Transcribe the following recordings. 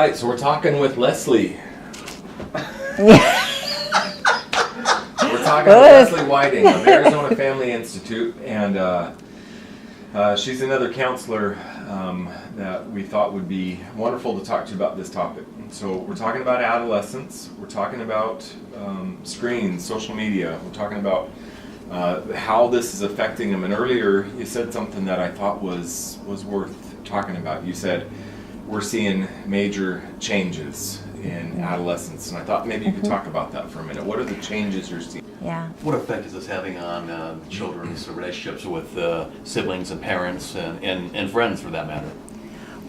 right, so we're talking with Leslie. Yeah. We're talking with Leslie Whiting of Arizona Family Institute, and she's another counselor that we thought would be wonderful to talk to about this topic. So we're talking about adolescence, we're talking about screens, social media, we're talking about how this is affecting them. And earlier you said something that I thought was worth talking about. You said we're seeing major changes in adolescence, and I thought maybe you could talk about that for a minute. What are the changes you're seeing? Yeah. What effect is this having on children's relationships with siblings and parents and friends, for that matter?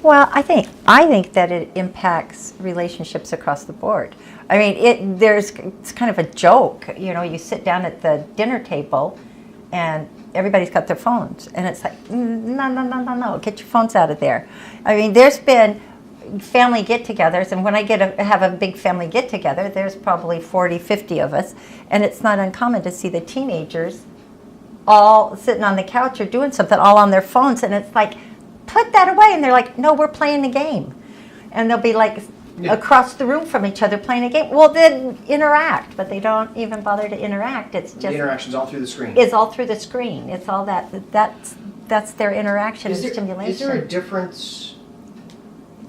Well, I think that it impacts relationships across the board. I mean, it's kind of a joke. You know, you sit down at the dinner table, and everybody's got their phones, and it's like, no, get your phones out of there. I mean, there's been family get-togethers, and when I have a big family get-together, there's probably 40, 50 of us, and it's not uncommon to see the teenagers all sitting on the couch or doing something, all on their phones, and it's like, put that away. And they're like, no, we're playing the game. And they'll be like across the room from each other playing a game. Well, then interact, but they don't even bother to interact. It's just the interaction's all through the screen. It's all through the screen. It's all that's their interaction and stimulation. Is there a difference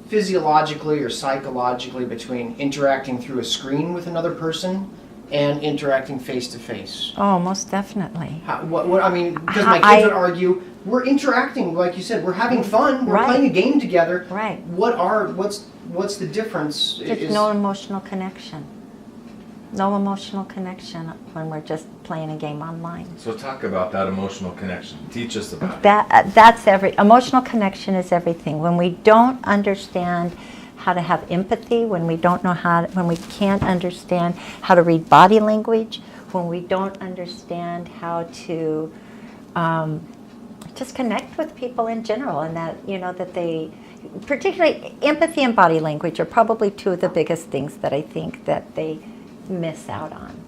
physiologically or psychologically between interacting through a screen with another person and interacting face to face? Oh, most definitely. What I mean, because my kids would argue, we're interacting, like you said, we're having fun, we're playing a game together. Right. What's the difference? There's no emotional connection. No emotional connection when we're just playing a game online. So talk about that emotional connection. Teach us about it. That's emotional connection is everything. When we don't understand how to have empathy, when we can't understand how to read body language, when we don't understand how to just connect with people in general, and that they, particularly empathy and body language are probably two of the biggest things that I think that they miss out on.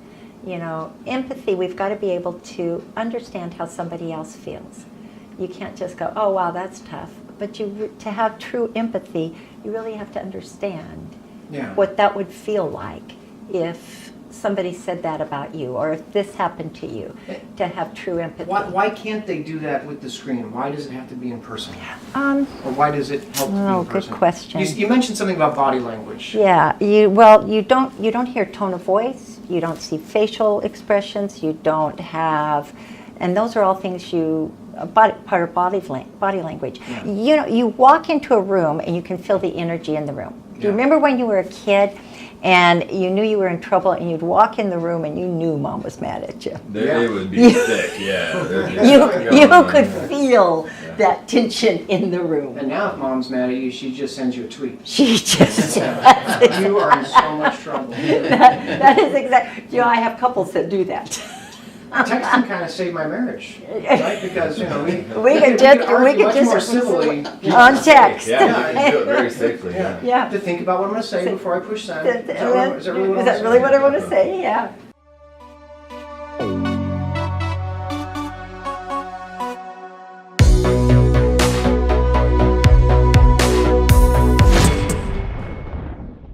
You know, empathy, we've got to be able to understand how somebody else feels. You can't just go, oh wow, that's tough. But to have true empathy, you really have to understand what that would feel like if somebody said that about you, or if this happened to you, to have true empathy. Why can't they do that with the screen? Why does it have to be in person? Or why does it help to be in person? Good question. You mentioned something about body language. Yeah, you don't hear tone of voice, you don't see facial expressions, you don't have, and those are all things part of body language. Yeah. You know, you walk into a room and you can feel the energy in the room. Do you remember when you were a kid and you knew you were in trouble and you'd walk in the room and you knew mom was mad at you? They would be sick, You could feel that tension in the room. And now if mom's mad at you, she just sends you a tweet. She just You are in so much trouble. that is exactly. You know, I have couples that do that. Texting kind of saved my marriage, right? Because we could just much more civilly on text. Yeah, you can do it very safely. Yeah. To think about what I'm going to say before I push send. Is that really what I want to say? Yeah.